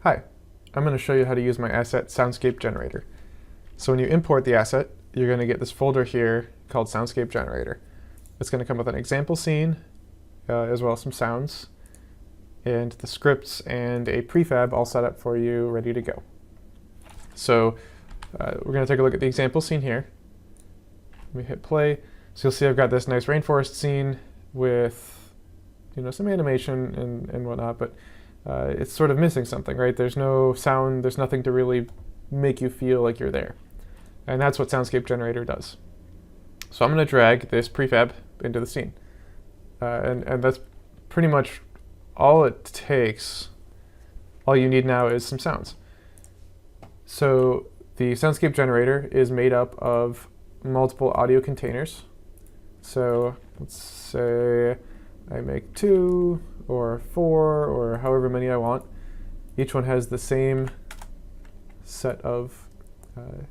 Hi, I'm going to show you how to use my asset Soundscape Generator. So when you import the asset, you're going to get this folder here called Soundscape Generator. It's going to come with an example scene, as well as some sounds, and the scripts and a prefab all set up for you, ready to go. So we're going to take a look at the example scene here. Let me hit play. So you'll see I've got this nice rainforest scene with some animation and whatnot, but it's sort of missing something, right? There's no sound, there's nothing to really make you feel like you're there. And that's what Soundscape Generator does. So I'm going to drag this prefab into the scene. And that's pretty much all it takes. All you need now is some sounds. So the Soundscape Generator is made up of multiple audio containers. So let's say I make 2 or 4 or however many I want. Each one has the same set of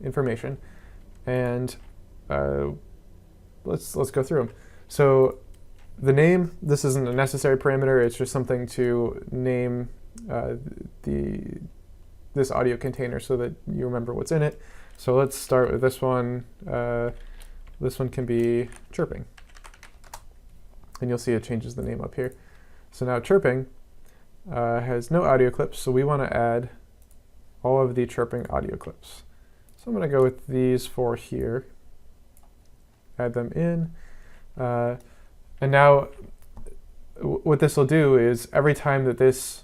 information, and let's go through them. So the name, this isn't a necessary parameter, it's just something to name this audio container so that you remember what's in it. So let's start with this one. This one can be chirping. And you'll see it changes the name up here. So now chirping has no audio clips, so we want to add all of the chirping audio clips. So I'm going to go with these 4 here, add them in. And now what this will do is every time that this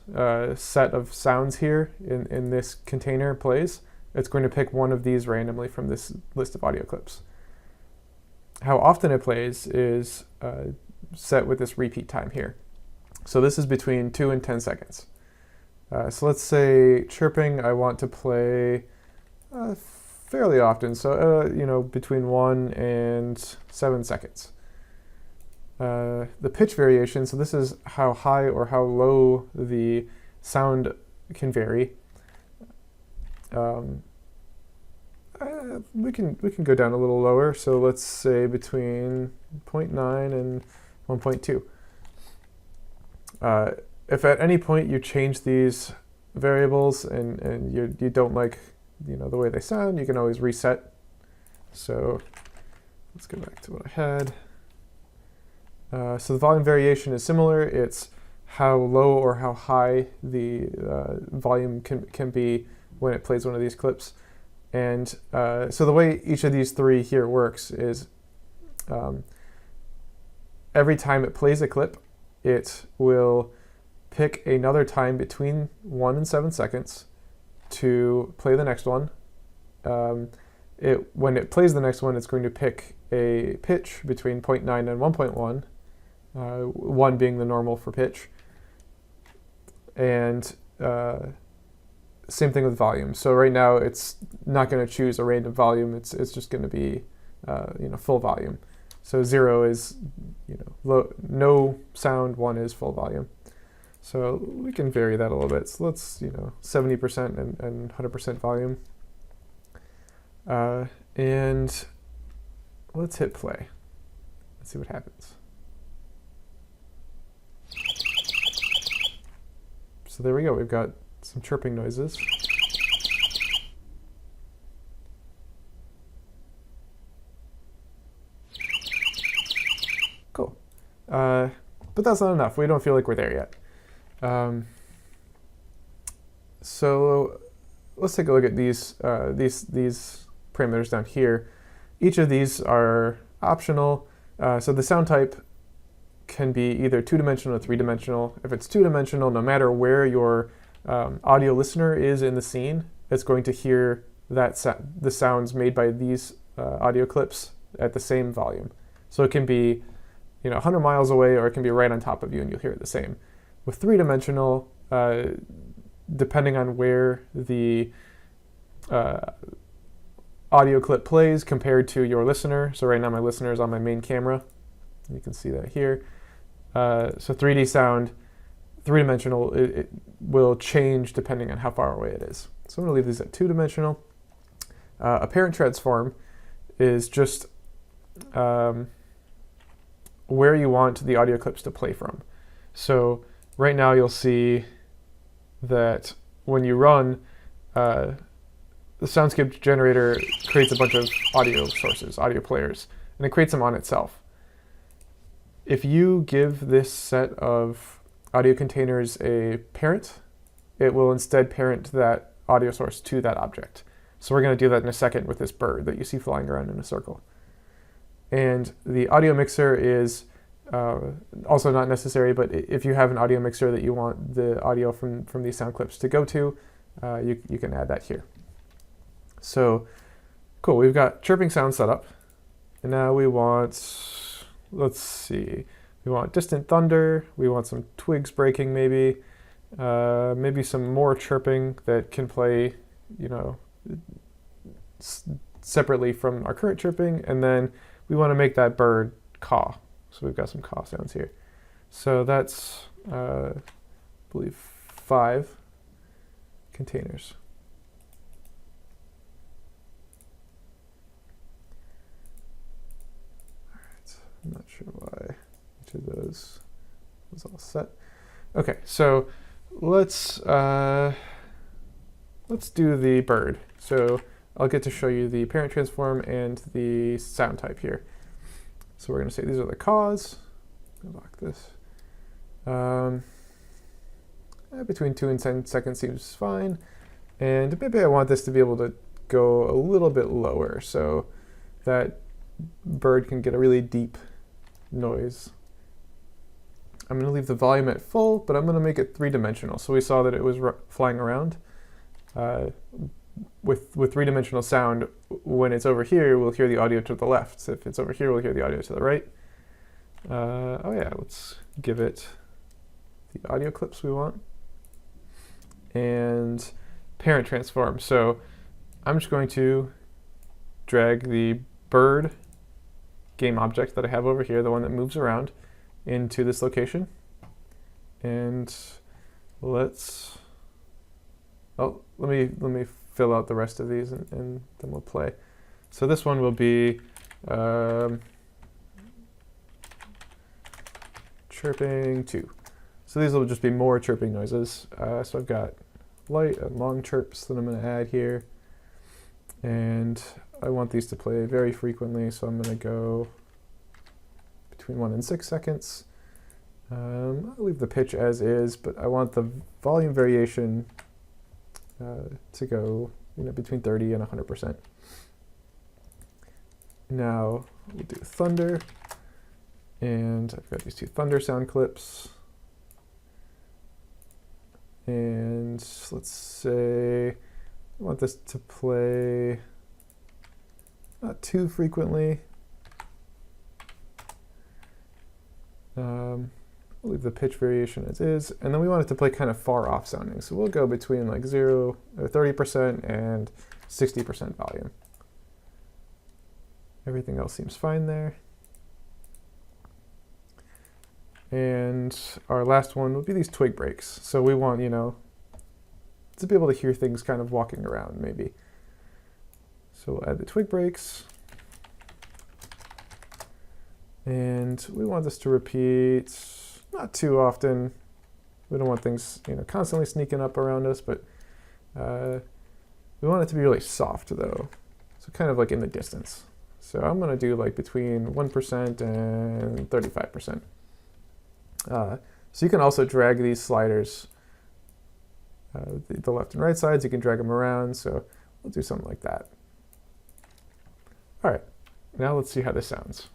set of sounds here in this container plays, it's going to pick one of these randomly from this list of audio clips. How often it plays is set with this repeat time here. So this is between 2 and 10 seconds. So let's say chirping I want to play fairly often, so between 1 and 7 seconds. The pitch variation, so this is how high or how low the sound can vary. We can go down a little lower, so let's say between 0.9 and 1.2. If at any point you change these variables and you don't like the way they sound, you can always reset. So let's go back to what I had. So the volume variation is similar. It's how low or how high the volume can be when it plays one of these clips. And so the way each of these 3 here works is every time it plays a clip, it will pick another time between 1 and 7 seconds to play the next one. When it plays the next one, it's going to pick a pitch between 0.9 and 1.1, 1 being the normal for pitch. And same thing with volume. So right now it's not going to choose a random volume. It's just going to be full volume. So 0 is low, no sound. 1 is full volume. So we can vary that a little bit. So let's 70% and 100% volume. And let's hit play. Let's see what happens. So there we go. We've got some chirping noises. Cool. But that's not enough. We don't feel like we're there yet. So let's take a look at these parameters down here. Each of these are optional. So the sound type can be either 2-dimensional or 3-dimensional. If it's 2-dimensional, no matter where your audio listener is in the scene, it's going to hear the sounds made by these audio clips at the same volume. So it can be 100 miles away, or it can be right on top of you and you'll hear it the same. With 3-dimensional, depending on where the audio clip plays compared to your listener. So right now my listener is on my main camera. You can see that here. So 3D sound, 3-dimensional, it will change depending on how far away it is. So I'm going to leave these at 2-dimensional. Apparent transform is just where you want the audio clips to play from. So right now you'll see that when you run, the Soundscape Generator creates a bunch of audio sources, audio players, and it creates them on itself. If you give this set of audio containers a parent, it will instead parent that audio source to that object. So we're going to do that in a second with this bird that you see flying around in a circle. And the audio mixer is also not necessary, but if you have an audio mixer that you want the audio from these sound clips to go to, you can add that here. So cool, we've got chirping sound set up. And now we want, let's see, we want distant thunder, we want some twigs breaking maybe, maybe some more chirping that can play, you know, separately from our current chirping, and then we want to make that bird caw. So we've got some caw sounds here. So that's, I believe, 5 containers. All right, I'm not sure why each of those was all set. Okay, so let's do the bird. So I'll get to show you the parent transform and the sound type here. So we're going to say these are the caws. Lock this. Between 2 and 10 seconds seems fine. And maybe I want this to be able to go a little bit lower so that bird can get a really deep noise. I'm going to leave the volume at full, but I'm going to make it 3-dimensional. So we saw that it was flying around. With 3-dimensional sound, when it's over here, we'll hear the audio to the left. So if it's over here, we'll hear the audio to the right. Oh yeah, let's give it the audio clips we want. And parent transform. So I'm just going to drag the bird game object that I have over here, the one that moves around, into this location. And let's, oh, let me fill out the rest of these and then we'll play. So this one will be chirping 2. So these will just be more chirping noises. So I've got light and long chirps that I'm going to add here. And I want these to play very frequently, so I'm going to go between 1 and 6 seconds. I'll leave the pitch as is, but I want the volume variation to go, you know, between 30 and 100%. Now we'll do thunder, and I've got these 2 thunder sound clips. And let's say I want this to play not too frequently. We'll leave the pitch variation as is, and then we want it to play kind of far off sounding. So we'll go between like 0 or 30% and 60% volume. Everything else seems fine there. And our last one would be these twig breaks. So we want, you know, to be able to hear things kind of walking around maybe. So we'll add the twig breaks. And we want this to repeat not too often. We don't want things, you know, constantly sneaking up around us, but we want it to be really soft though. So kind of like in the distance. So I'm going to do like between 1% and 35%. So you can also drag these sliders, the left and right sides, you can drag them around. So we'll do something like that. All right, now let's see how this sounds.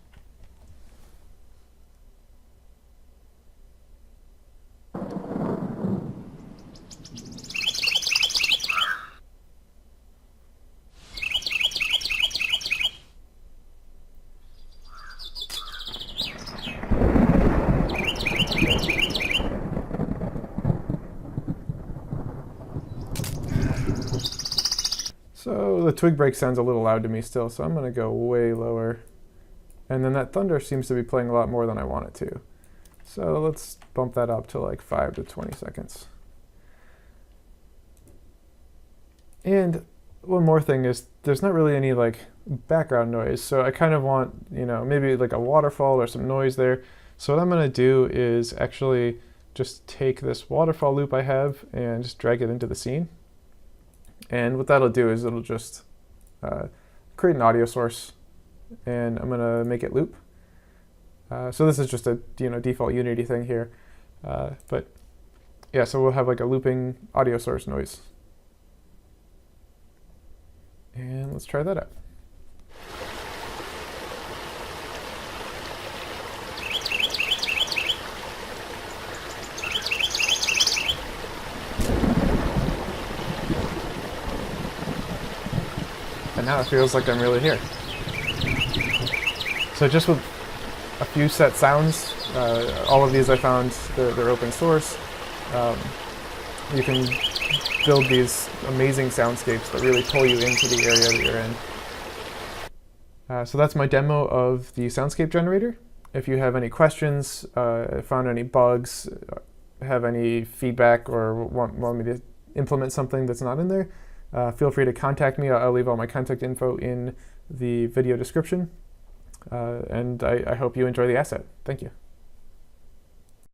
So the twig break sounds a little loud to me still, so I'm going to go way lower. And then that thunder seems to be playing a lot more than I want it to. So let's bump that up to like 5 to 20 seconds. And one more thing is there's not really any like background noise. So I kind of want, you know, maybe like a waterfall or some noise there. So what I'm going to do is actually just take this waterfall loop I have and just drag it into the scene. And what that'll do is it'll just create an audio source, and I'm gonna make it loop. So this is just a default Unity thing here, but yeah, so we'll have like a looping audio source noise. And let's try that out. And now it feels like I'm really here. So just with a few set sounds, all of these I found, they're open source. You can build these amazing soundscapes that really pull you into the area that you're in. So that's my demo of the Soundscape Generator. If you have any questions, found any bugs, have any feedback, or want me to implement something that's not in there, feel free to contact me. I'll leave all my contact info in the video description. And I hope you enjoy the asset. Thank you.